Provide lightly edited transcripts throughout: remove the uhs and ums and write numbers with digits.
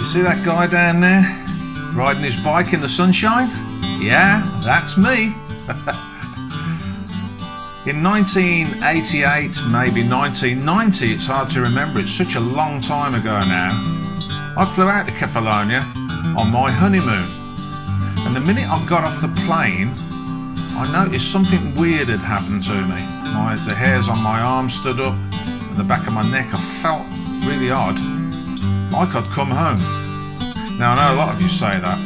See that guy down there, riding his bike in the sunshine? Yeah, that's me. In 1988, maybe 1990, it's hard to remember, it's such a long time ago now, I flew out to Kefalonia on my honeymoon. And the minute I got off the plane, I noticed something weird had happened to me. The hairs on my arm stood up, and the back of my neck, I felt really odd, like I'd come home. Now I know a lot of you say that,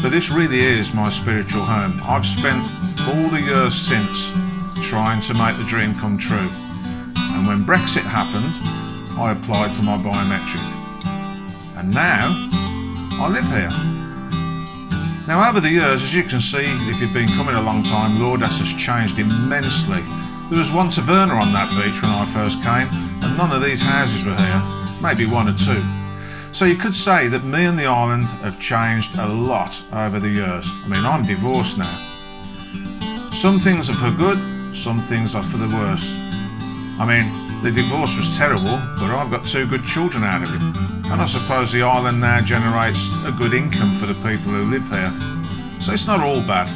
but this really is my spiritual home. I've spent all the years since trying to make the dream come true, and when Brexit happened, I applied for my biometric, and now I live here. Now over the years, as you can see, if you've been coming a long time, Lourdes has changed immensely. There was one taverna on that beach when I first came, and none of these houses were here, maybe one or two. So you could say that me and the island have changed a lot over the years. I mean, I'm divorced now. Some things are for good, some things are for the worse. I mean, the divorce was terrible, but I've got 2 good children out of it. And I suppose the island now generates a good income for the people who live here. So it's not all bad.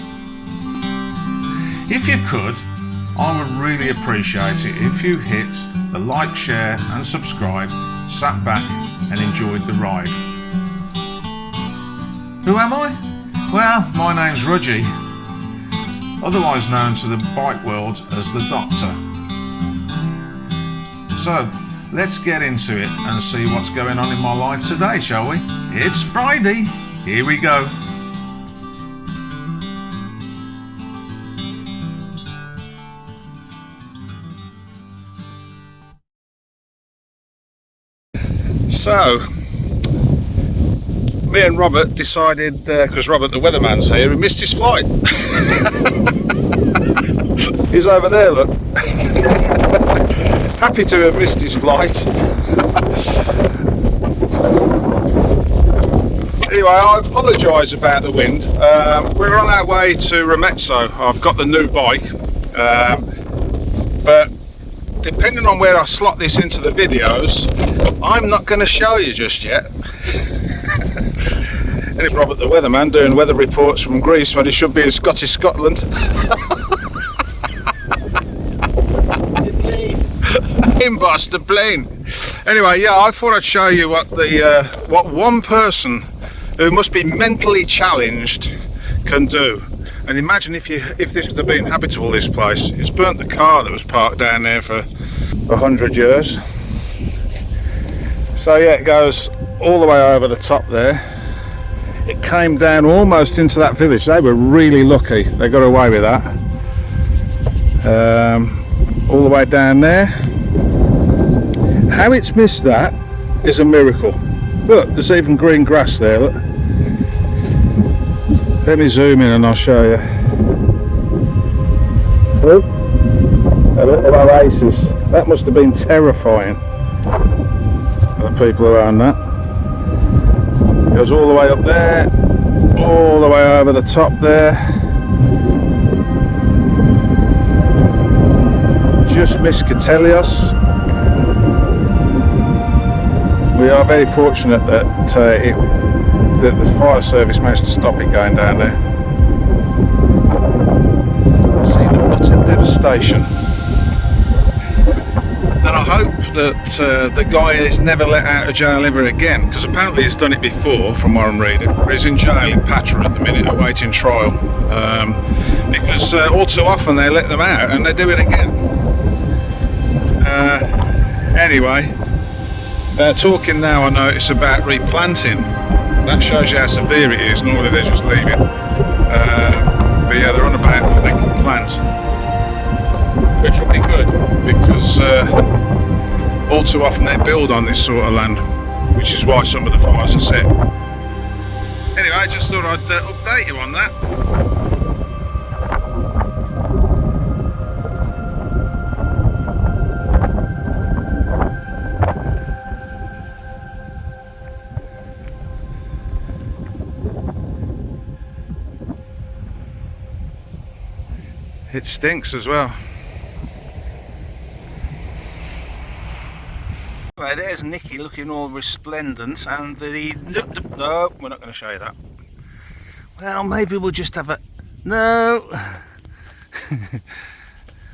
If you could, I would really appreciate it if you hit the like, share and subscribe, sat back and enjoyed the ride. Who am I? Well, my name's Rudgey, otherwise known to the bike world as the Doctor. So, let's get into it and see what's going on in my life today, shall we? It's Friday, here we go. So, me and Robert decided, because Robert the weatherman's here, he missed his flight. He's over there, look. Happy to have missed his flight. Anyway, I apologise about the wind. We're on our way to Remetzo. I've got the new bike, but depending on where I slot this into the videos, I'm not going to show you just yet. And if Robert the weatherman doing weather reports from Greece when he should be in Scottish Scotland. Boss, the plane. Anyway, yeah, I thought I'd show you what one person who must be mentally challenged can do. And imagine if this had been habitable, this place. It's burnt the car that was parked down there for 100 years. So yeah, it goes all the way over the top there. It came down almost into that village. They were really lucky. They got away with that. All the way down there. How it's missed that is a miracle. Look, there's even green grass there, look. Let me zoom in and I'll show you. Look, a little oasis. That must have been terrifying for the people around that. It goes all the way up there, all the way over the top there. Just missed Katelios. We are very fortunate that the fire service managed to stop it going down there. I've seen utter devastation. And I hope that the guy is never let out of jail ever again, because apparently he's done it before, from what I'm reading. He's in jail in Patra at the minute, awaiting trial. Because all too often they let them out and they do it again. Anyway. Talking now, I notice about replanting. That shows you how severe it is. Normally they're just leaving. But yeah, they're on about what they can plant, which will be good, because all too often they build on this sort of land, which is why some of the fires are set. Anyway, I just thought I'd update you on that. It stinks as well. Right, there's Nicky looking all resplendent, and no, we're not going to show you that. Well, maybe we'll just have a no.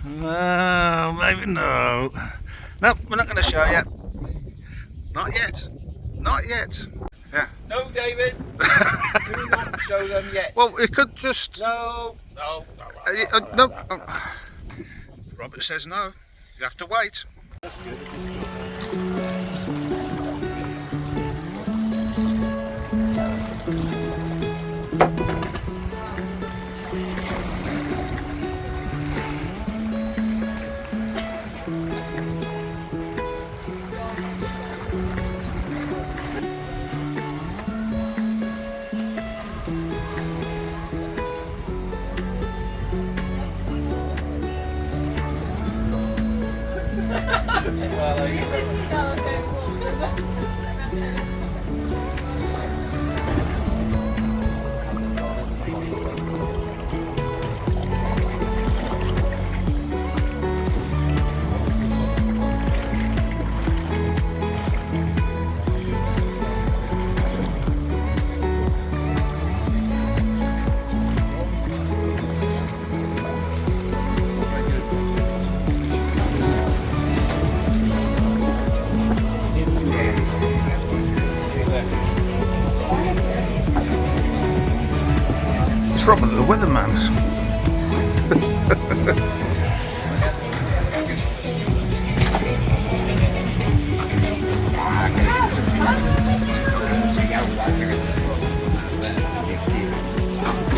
No, maybe no. No, we're not going to show you. Not yet. Not yet. Yeah. No, David. Do not show them yet. Well, it could just. No. No. Robert says no. You have to wait. It's Robert the weatherman.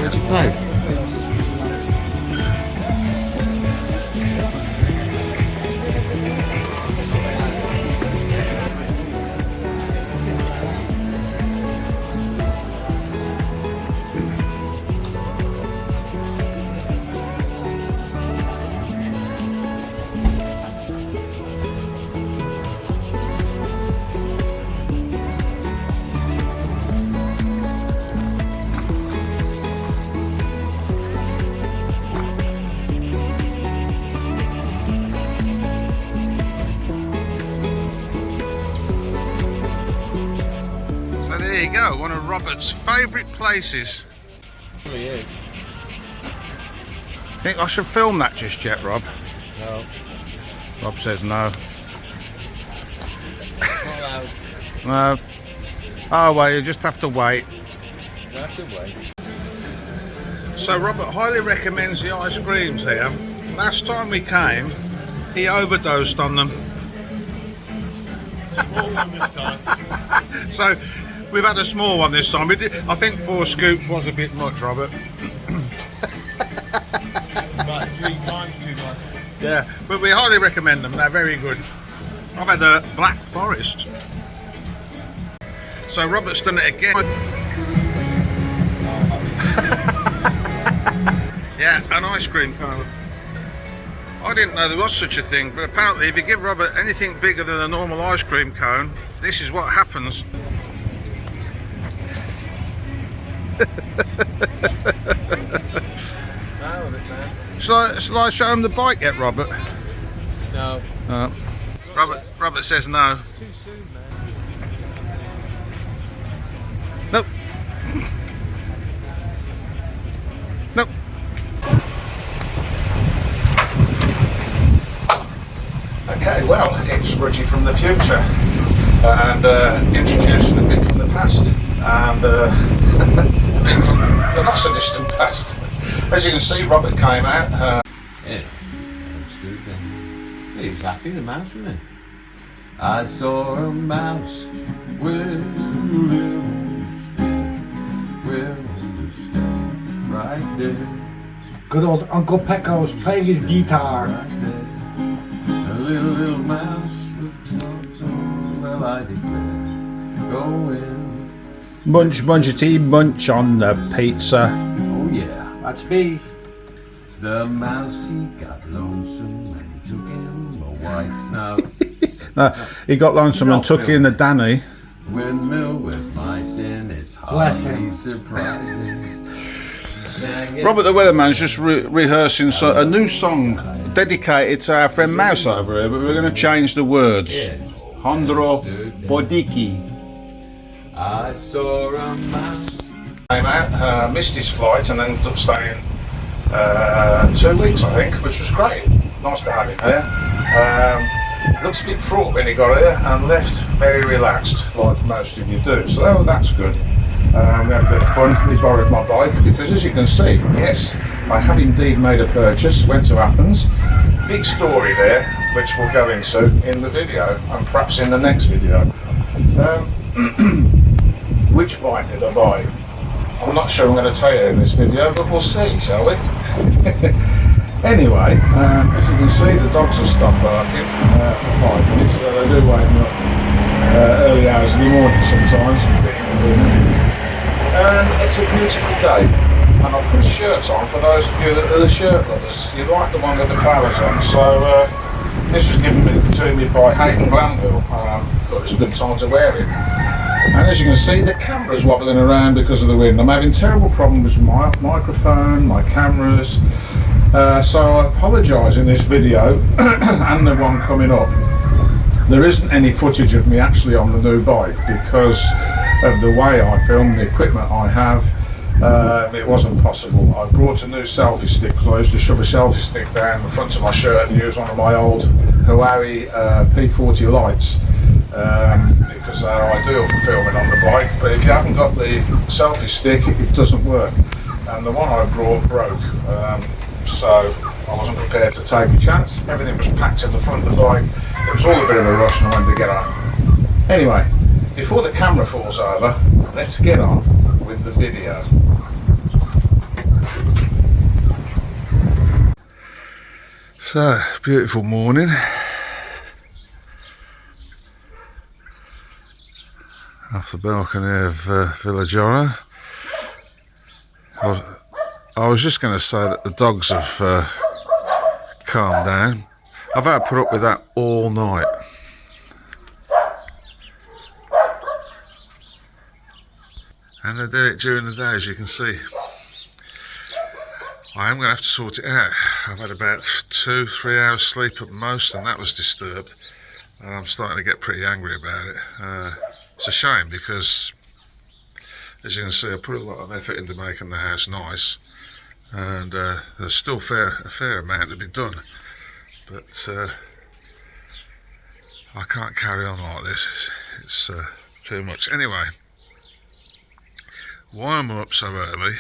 Let's play. There you go, one of Robert's favourite places. Really is. Think I should film that just yet, Rob? No. Rob says no. Not allowed. No. Oh well, you just have to wait. You have to wait. So Robert highly recommends the ice creams here. Last time we came, he overdosed on them. Small one this time. So we've had a small one this time. I think 4 scoops was a bit much, Robert. About 3 times too much. Yeah, but we highly recommend them. They're very good. I've had a Black Forest. So Robert's done it again. Yeah, an ice cream cone. I didn't know there was such a thing, but apparently if you give Robert anything bigger than a normal ice cream cone, this is what happens. Shall I show him the bike yet, Robert? No. Robert says no. Too soon, man. Nope. Nope. Okay, well, it's Rudgey from the future, and introducing a bit from the past, and a bit from the not so distant past. As you can see, Robert came out. Yeah, that's good then. He was happy, the mouse, wasn't he? I saw a mouse with right there. Good old Uncle Pecco's playing his guitar. Right there. A little mouse with no, well, I declare, go in. Munch tea, munch on the pizza. Oh yeah, That's me. the mouse he got lonesome and he took him a wife. Now, No, he got lonesome and took in the Danny. windmill with mice in it's Bless hardly him. surprising. Sang it Robert the Weatherman's just rehearsing a new song dedicated to our friend Mouse over here, but we're going to change the words. Yeah. Hondro Bodiki. I saw a mouse. Came out, missed his flight and ended up staying 2 weeks, I think, which was great. Nice to have him here. Looks a bit fraught when he got here and left very relaxed, like most of you do. So that's good. We had a bit of fun. He borrowed my bike because, as you can see, yes, I have indeed made a purchase. Went to Athens. Big story there, which we'll go into in the video and perhaps in the next video. Which bike did I buy? I'm not sure I'm going to tell you in this video, but we'll see, shall we? Anyway, as you can see, the dogs have stopped barking for 5 minutes. They do wake me up early hours of the morning sometimes. And it's a beautiful day. And I'll put shirts on for those of you that are the shirt lovers. You like the one with the flowers on. So this was given to me by Hayden Glanville. Thought it was a good time to wear it. And as you can see, the camera's wobbling around because of the wind. I'm having terrible problems with my microphone, my cameras. So I apologise in this video and the one coming up. There isn't any footage of me actually on the new bike because of the way I film, the equipment I have. It wasn't possible. I brought a new selfie stick because I used to shove a selfie stick down the front of my shirt and use one of my old Huawei P40 lights. Because they're ideal for filming on the bike, but if you haven't got the selfie stick, it doesn't work. And the one I brought broke, so I wasn't prepared to take a chance. Everything was packed in the front of the bike. It was all a bit of a rush and I wanted to get on. Anyway, before the camera falls over, let's get on with the video. So, beautiful morning. Off the balcony of Village Oro. I was just going to say that the dogs have calmed down. I've had to put up with that all night. And they do it during the day, as you can see. I am going to have to sort it out. I've had about 2-3 hours sleep at most, and that was disturbed. And I'm starting to get pretty angry about it. It's a shame because, as you can see, I put a lot of effort into making the house nice, and there's still a fair amount to be done. But I can't carry on like this. It's too much. Anyway, why am I up so early?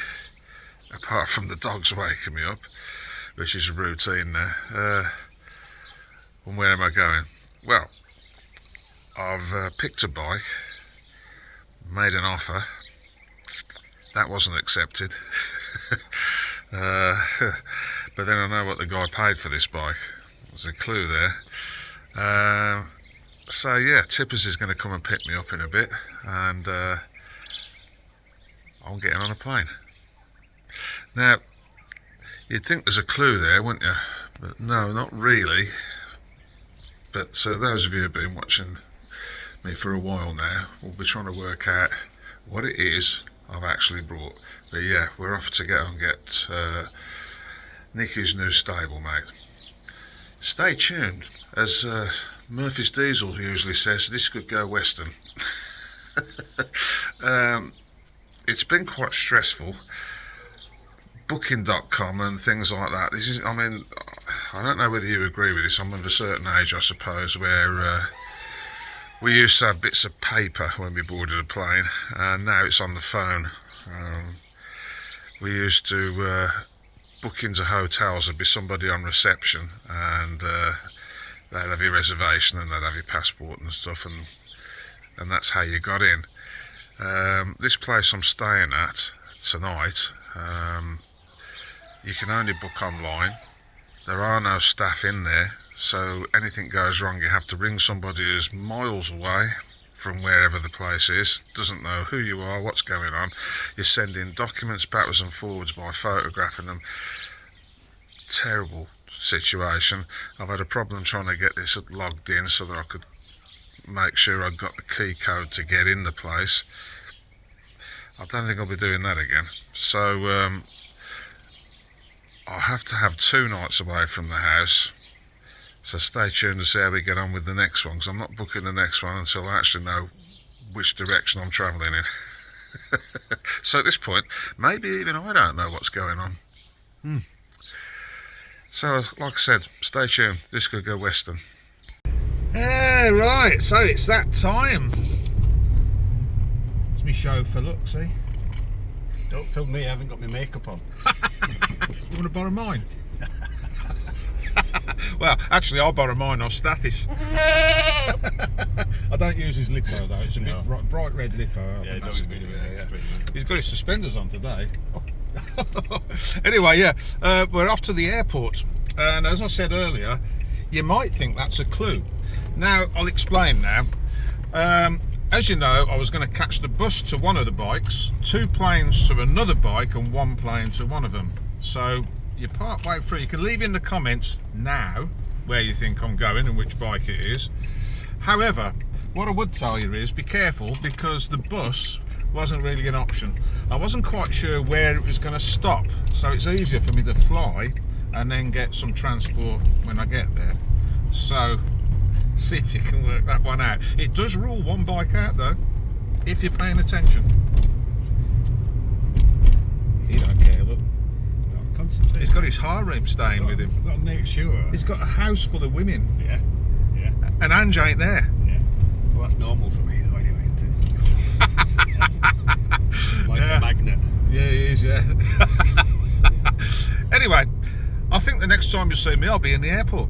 Apart from the dogs waking me up, which is a routine now. And where am I going? Well, I've picked a bike, made an offer, that wasn't accepted. But then I know what the guy paid for this bike. There's a clue there. So yeah, Tippers is going to come and pick me up in a bit, and I'm getting on a plane. Now, you'd think there's a clue there, wouldn't you? But no, not really. But those of you who have been watching me for a while now will be trying to work out what it is I've actually brought. But yeah, we're off to get Nicky's new stablemate. Stay tuned, as Murphy's Diesel usually says, this could go western. It's been quite stressful. Booking.com and things like that. This is, I mean, I don't know whether you agree with this. I'm of a certain age, I suppose, where we used to have bits of paper when we boarded a plane, and now it's on the phone. We used to book into hotels. There'd be somebody on reception, and they'd have your reservation and they'd have your passport and stuff, and that's how you got in. This place I'm staying at tonight, you can only book online. There are no staff in there, so anything goes wrong you have to ring somebody who's miles away from wherever the place is, doesn't know who you are, what's going on. You're sending documents backwards and forwards by photographing them. Terrible situation. I've had a problem trying to get this logged in so that I could make sure I've got the key code to get in the place. I don't think I'll be doing that again. So I'll have to have 2 nights away from the house, So stay tuned to see how we get on with the next one, because I'm not booking the next one until I actually know which direction I'm travelling in. So at this point, maybe even I don't know what's going on. So, like I said, stay tuned. This could go western. Yeah, right. So it's that time. It's my chauffeur. Look, see. Don't film me, I haven't got my makeup on. Do you want to borrow mine? Well, actually, I'll borrow mine off Stathis. I don't use his lipo though. It's a bit bright red lipo. I think that's a bit of it. He's got his suspenders on today. Anyway, we're off to the airport, and as I said earlier, you might think that's a clue. Now, I'll explain now. As you know, I was going to catch the bus to one of the bikes, 2 planes to another bike, and 1 plane to one of them. So you're part way through. You can leave in the comments now where you think I'm going and which bike it is. However, what I would tell you is be careful, because the bus wasn't really an option. I wasn't quite sure where it was going to stop, so it's easier for me to fly and then get some transport when I get there. So see if you can work that one out. It does rule 1 bike out though, if you're paying attention. He don't care, look. He's got his harem staying with him. I've got to make sure. He's got a house full of women. Yeah. And Ange ain't there. Yeah. Well, that's normal for me though, anyway, isn't it? Like a magnet. Yeah, he is, yeah. Anyway, I think the next time you see me, I'll be in the airport.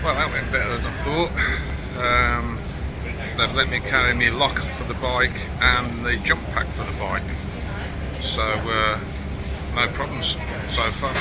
Well, that went better than I thought. They've let me carry my lock for the bike and the jump pack for the bike, so no problems so far.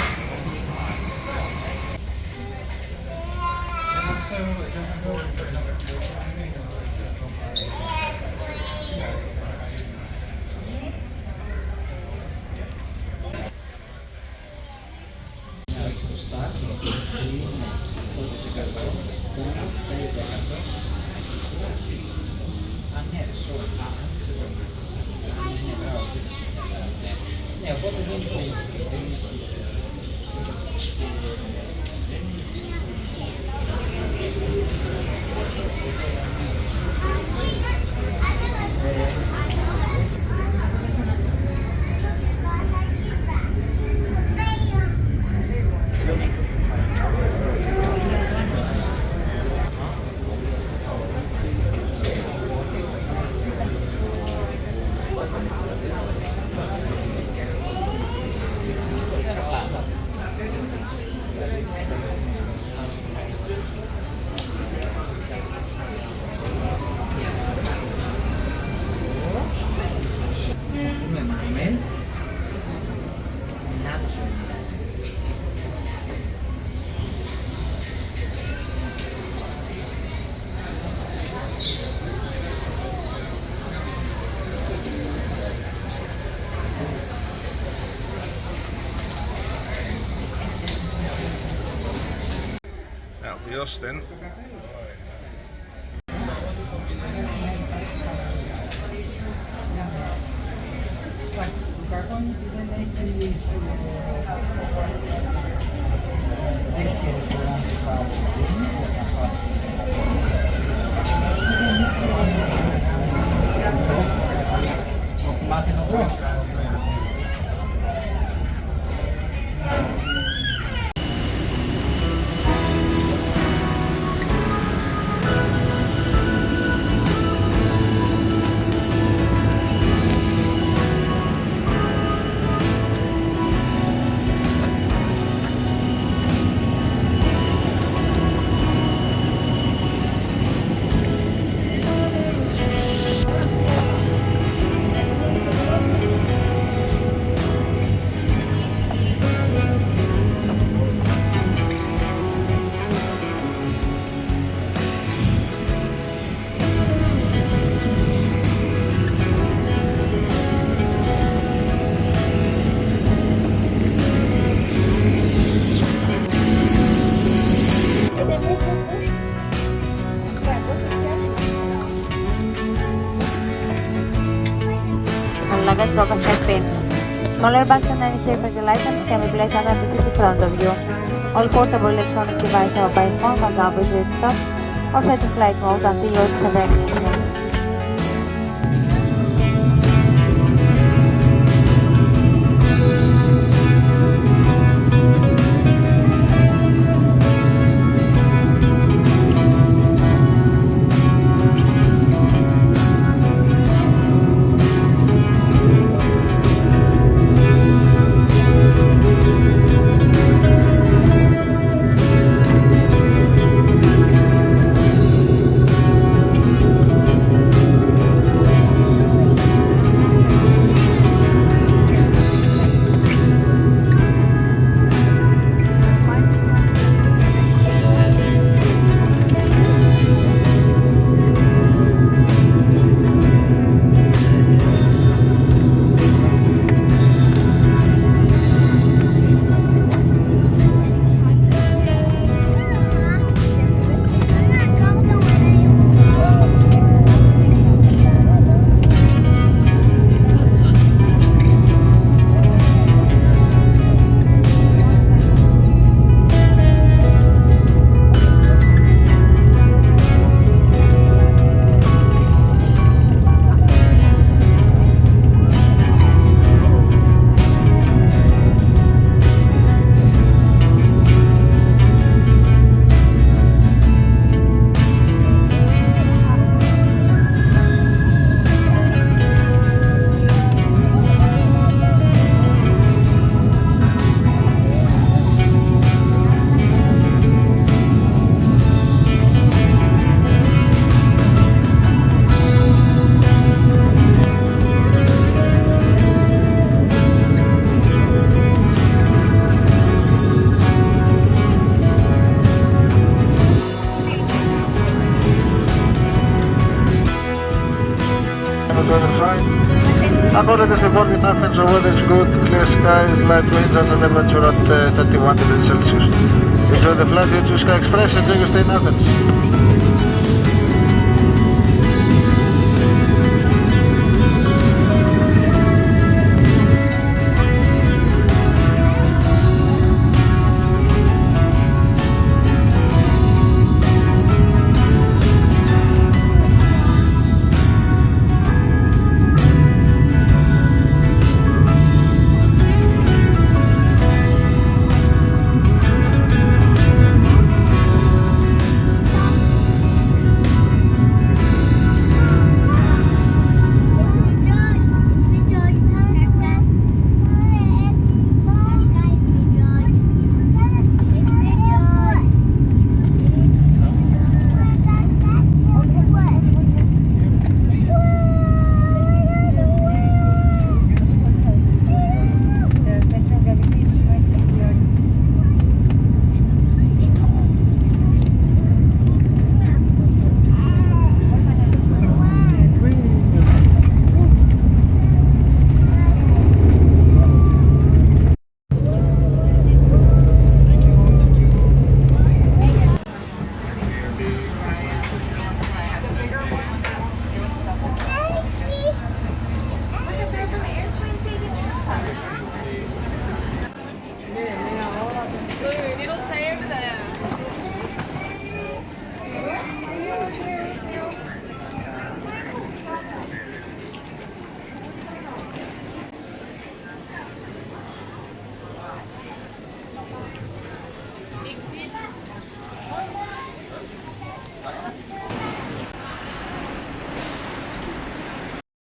That'll be us then. luggage box has been. Smaller bags and any fragile items can be placed under the seat in front of you. All portable electronic devices or by phone can now be switched off or set in flight mode until your destination. According to the board in Athens, the weather is good, clear skies, light winds, and the temperature at 31 degrees Celsius. Enjoy the flight to Sky Express, enjoy your stay in Athens.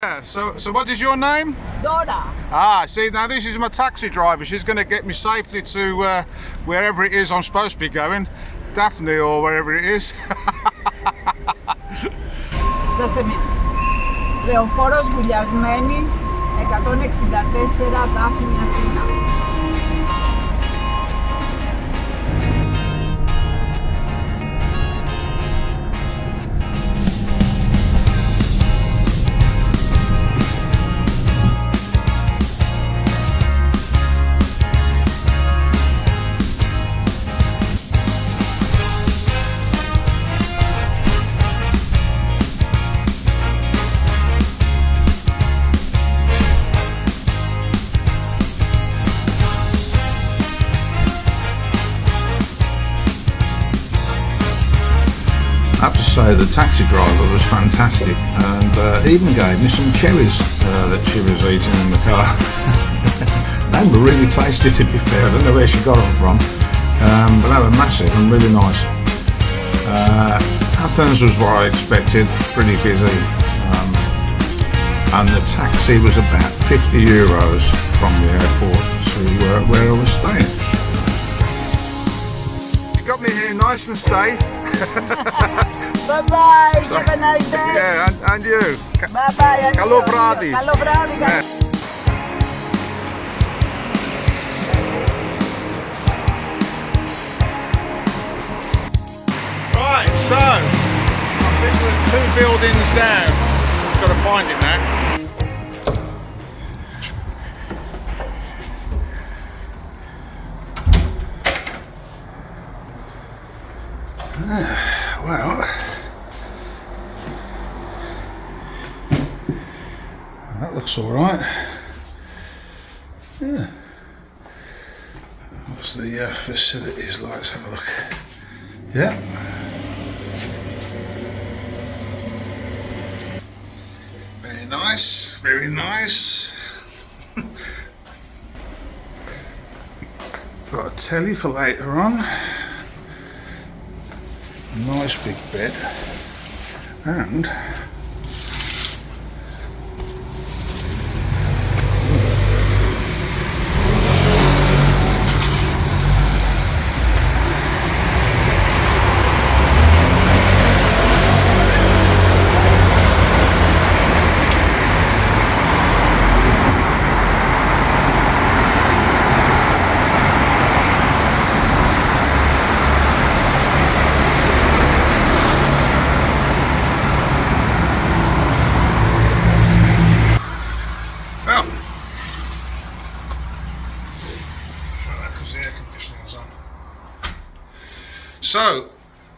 Yeah, so what is your name? Dora. Ah, see, now this is my taxi driver. She's going to get me safely to wherever it is I'm supposed to be going. Daphne or wherever it is. Δώστε μία. Λεωφόρος Βουλιαγμένης, 164, Δάφνη, Αθήνα. I have to say the taxi driver was fantastic and even gave me some cherries that she was eating in the car. They were really tasty, to be fair. I don't know where she got them from, but they were massive and really nice. Athens was what I expected, pretty busy, and the taxi was about €50 from the airport to where I was staying. She got me here nice and safe. Bye-bye, have a nice day. Yeah, and you. Bye-bye. Καλό βράδυ. Καλό βράδυ. Yeah. Right, so I think we're 2 buildings down. Got to find it now. Well, that looks all right. Yeah. What's the facilities like? Let's have a look. Yeah. Very nice, very nice. Got a telly for later on. Nice big bed. And so,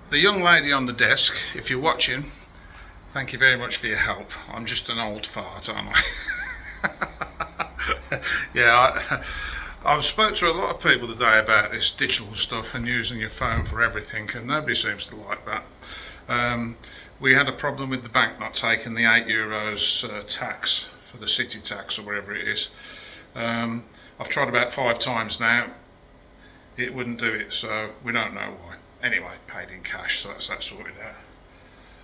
the young lady on the desk, if you're watching, thank you very much for your help. I'm just an old fart, aren't I? Yeah, I've spoke to a lot of people today about this digital stuff and using your phone for everything, and nobody seems to like that. We had a problem with the bank not taking the €8 tax for the city tax or whatever it is. I've tried about 5 times now. It wouldn't do it, so we don't know why. Anyway, paid in cash, so that's that sorted out.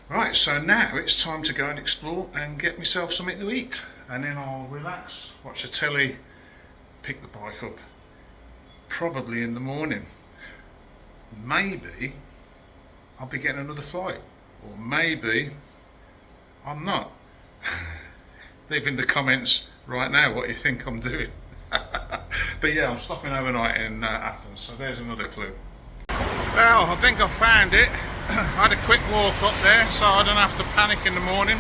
Right, so now it's time to go and explore and get myself something to eat, and then I'll relax, watch the telly, pick the bike up, probably in the morning. Maybe I'll be getting another flight, or maybe I'm not. Leave in the comments right now what you think I'm doing. But yeah, I'm stopping overnight in Athens, so there's another clue. Well, I think I found it. I had a quick walk up there so I don't have to panic in the morning.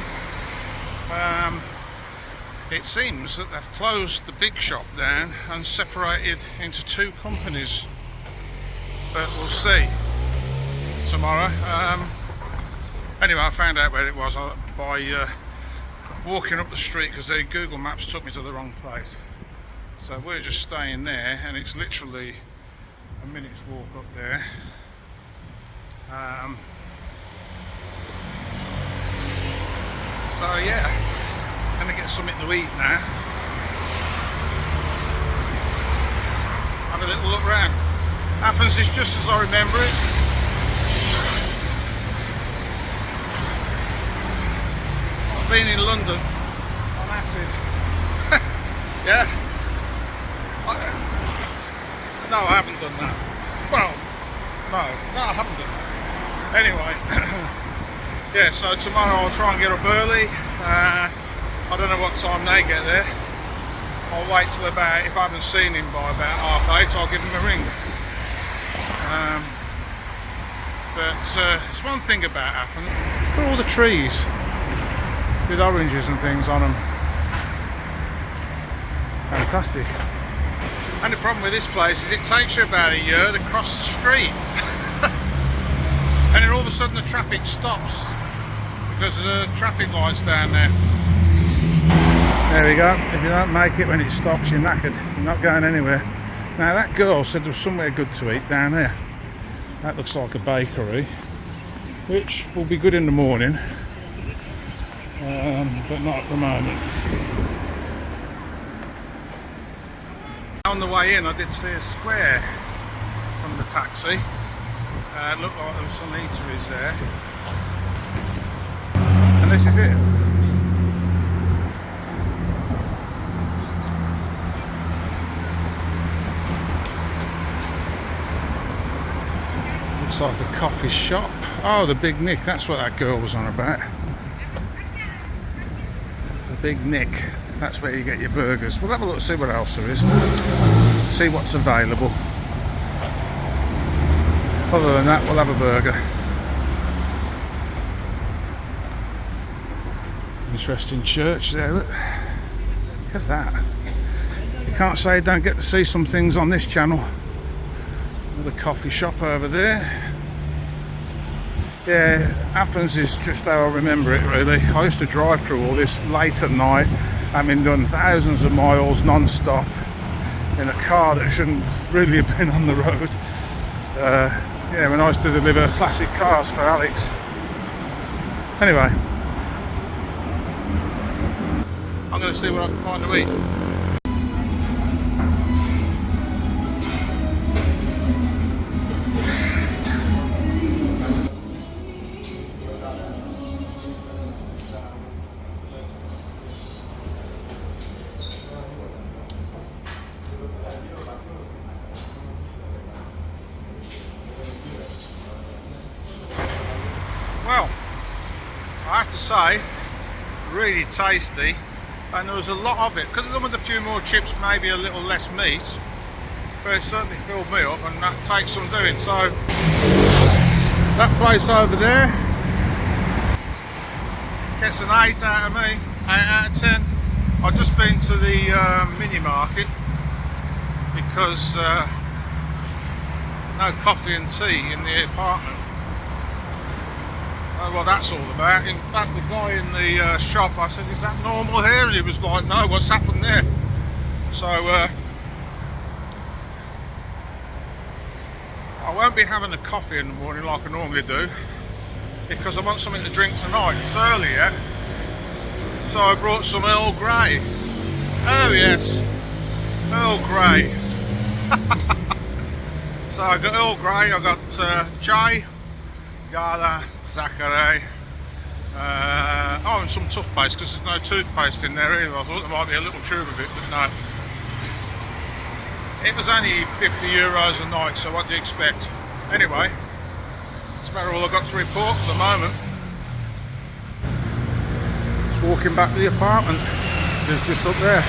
It seems that they've closed the big shop down and separated into 2 companies, but we'll see tomorrow. Anyway, I found out where it was by walking up the street because the Google Maps took me to the wrong place. So we're just staying there, and it's literally a minute's walk up there. So yeah, gonna get something to eat now. Have a little look round. Athens is just as I remember it. I've been in London on acid. Yeah. No, I haven't done that. Well, no, I haven't done that. Anyway, yeah, so tomorrow I'll try and get up early. I don't know what time they get there. I'll wait till about, if I haven't seen him by about 8:30, I'll give him a ring. But there's one thing about Athens. Look at all the trees with oranges and things on them. Fantastic. And the problem with this place is it takes you about a year to cross the street. And then all of a sudden the traffic stops because the traffic lights down there. There we go. If you don't make it when it stops, you're knackered. You're not going anywhere. Now that girl said there was somewhere good to eat down there. That looks like a bakery. which will be good in the morning, but not at the moment. On the way in, I did see a square from the taxi. It looked like there was some eateries there, and this is it. Looks like a coffee shop. Oh, the Big Nick, that's what that girl was on about. The Big Nick, that's where you get your burgers. We'll have a look, see what else there is. See what's available. Other than that, we'll have a burger. Interesting church there, look. Look at that. You can't say you don't get to see some things on this channel. Another coffee shop over there. Yeah, Athens is just how I remember it, really. I used to drive through all this late at night, having done thousands of miles non-stop in a car that shouldn't really have been on the road. Yeah, when I used to deliver classic cars for Alex. Anyway, I'm going to see what I can find to eat. Well, I have to say, really tasty, and there was a lot of it. Could have done with a few more chips, maybe a little less meat, but it certainly filled me up, and that takes some doing. So that place over there gets an 8 out of me, 8 out of 10. I've just been to the mini market because no coffee and tea in the apartment. Well, that's all about. In fact, the guy in the shop, I said, is that normal here? And he was like, no, what's happened there? So I won't be having a coffee in the morning like I normally do, because I want something to drink tonight. It's early yet, so I brought some Earl Grey. Oh yes, Earl Grey. So I got Earl Grey, I got chai, Gala, Zachary, and some toothpaste, because there's no toothpaste in there either. I thought there might be a little tube of it, but no. It was only €50 a night, so what do you expect? Anyway, that's about all I've got to report at the moment. Just walking back to the apartment. It's just up there.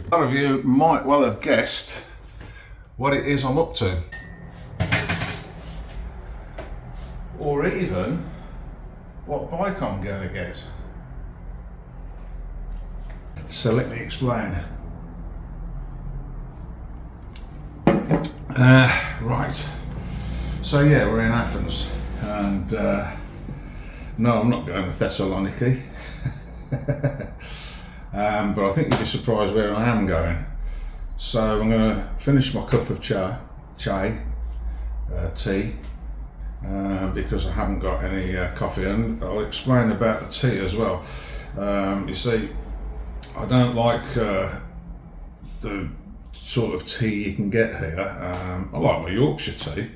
A lot of you might well have guessed what it is I'm up to, or even what bike I'm going to get. So let me explain. Right, so yeah, we're in Athens, and no, I'm not going to Thessaloniki. But I think you'd be surprised where I am going. So I'm going to finish my cup of tea, because I haven't got any coffee, and I'll explain about the tea as well. You see, I don't like the sort of tea you can get here. I like my Yorkshire tea.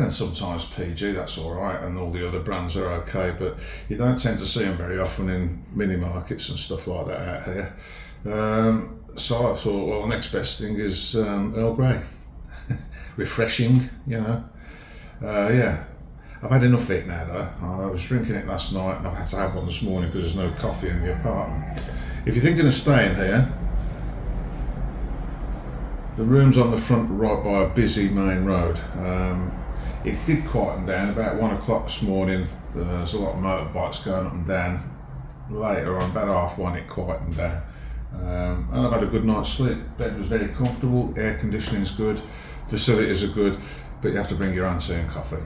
Sometimes PG, that's all right, and all the other brands are okay, but you don't tend to see them very often in mini markets and stuff like that out here. So I thought, well, the next best thing is Earl Grey. Refreshing, you know. Yeah, I've had enough of it now though. I was drinking it last night and I've had to have one this morning because there's no coffee in the apartment. If you're thinking of staying here, the room's on the front right by a busy main road. It did quieten down about 1 o'clock this morning. There's a lot of motorbikes going up and down. Later on, about 1:30, it quietened down. And I've had a good night's sleep. Bed was very comfortable, air conditioning's good, facilities are good, but you have to bring your own tea and coffee.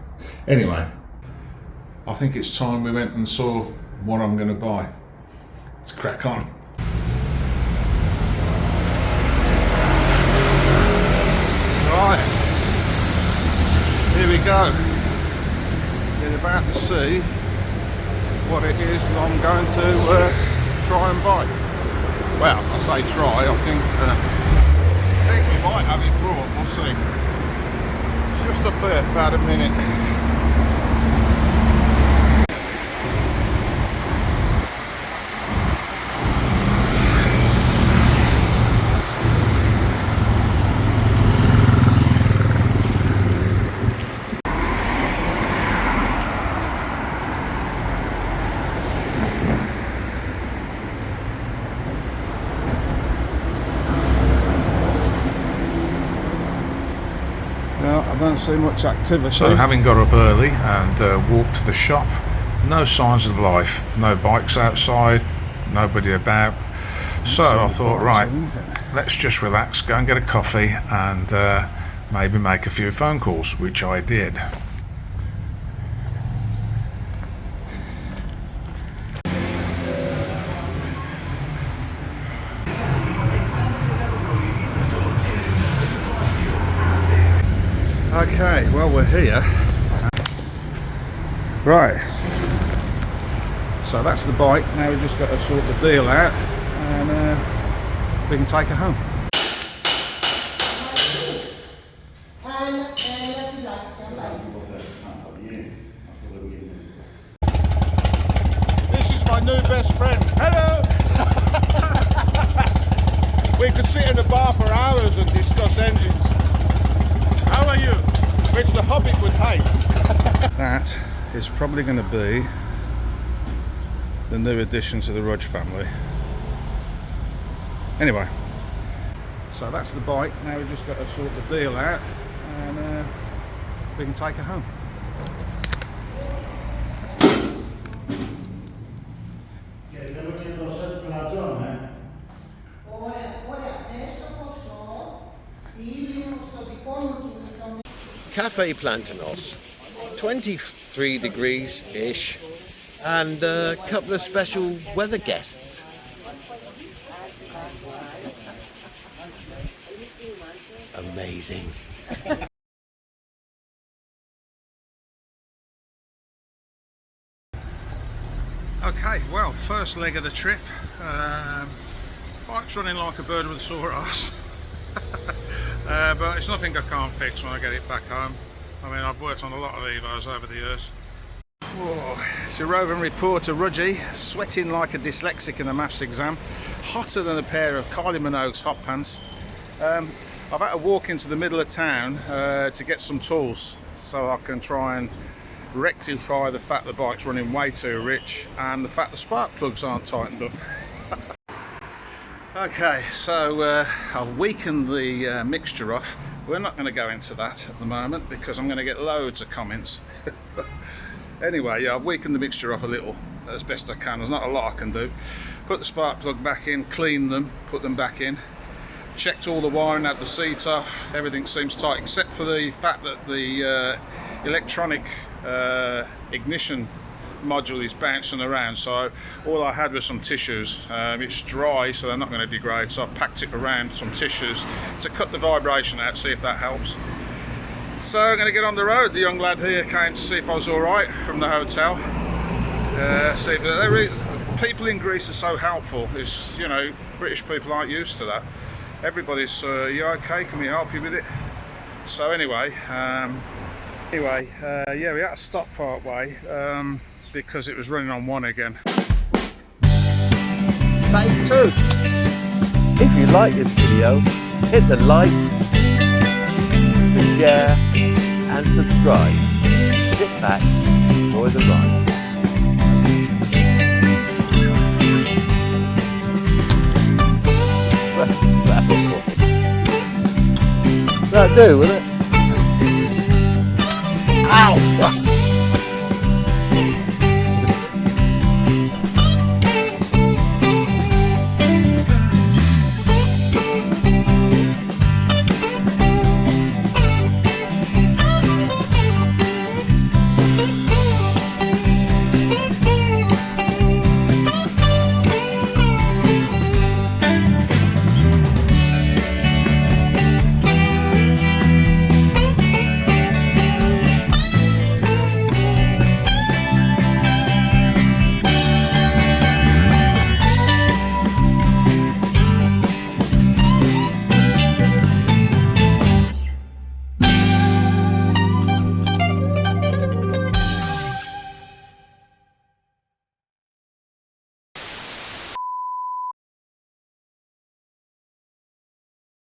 Anyway, I think it's time we went and saw what I'm going to buy. Let's crack on. Right, here we go. You're about to see what it is that I'm going to try and buy. Well, I say try, I think we might have it brought, we'll see. It's just up there, about a minute. I don't see much activity. So having got up early and walked to the shop, no signs of life, no bikes outside, nobody about. So I thought, right, let's just relax, go and get a coffee and maybe make a few phone calls, which I did. Okay, well, we're here. Right. So that's the bike. Now we've just got to sort the deal out and we can take her home. This is my new best friend. Hello! We could sit in the bar for hours and discuss engines. How are you? Which the Hobbit would hate. That is probably going to be the new addition to the Rudgey family. Anyway, so that's the bike. Now we've just got to sort the deal out and we can take her home. Cafe Plantanos, 23 degrees-ish, and a couple of special weather guests. Amazing. Okay, well, first leg of the trip. Bike's running like a bird with a sore arse. But it's nothing I can't fix when I get it back home. I mean, I've worked on a lot of Evos over the years. Whoa, it's your roving reporter Rudgey, sweating like a dyslexic in a maths exam, hotter than a pair of Kylie Minogue's hot pants. I've had to walk into the middle of town to get some tools so I can try and rectify the fact the bike's running way too rich and the fact the spark plugs aren't tightened up. Okay, so I've weakened the mixture off. We're not going to go into that at the moment because I'm going to get loads of comments. Anyway, yeah, I've weakened the mixture off a little as best I can. There's not a lot I can do. Put the spark plug back in, clean them, put them back in. Checked all the wiring, had the seat off. Everything seems tight except for the fact that the electronic ignition module is bouncing around, so all I had was some tissues. It's dry, so they're not going to degrade, so I've packed it around some tissues to cut the vibration out, see if that helps. So I'm going to get on the road. The young lad here came to see if I was alright from the hotel. See if people in Greece are so helpful. It's, you know, British people aren't used to that. Everybody's, you okay? Can we help you with it? So anyway, yeah, we had to stop part way because it was running on 1 again. Take 2. If you like this video, hit the like, the share and subscribe. Sit back, enjoy the ride. That'll do, will it?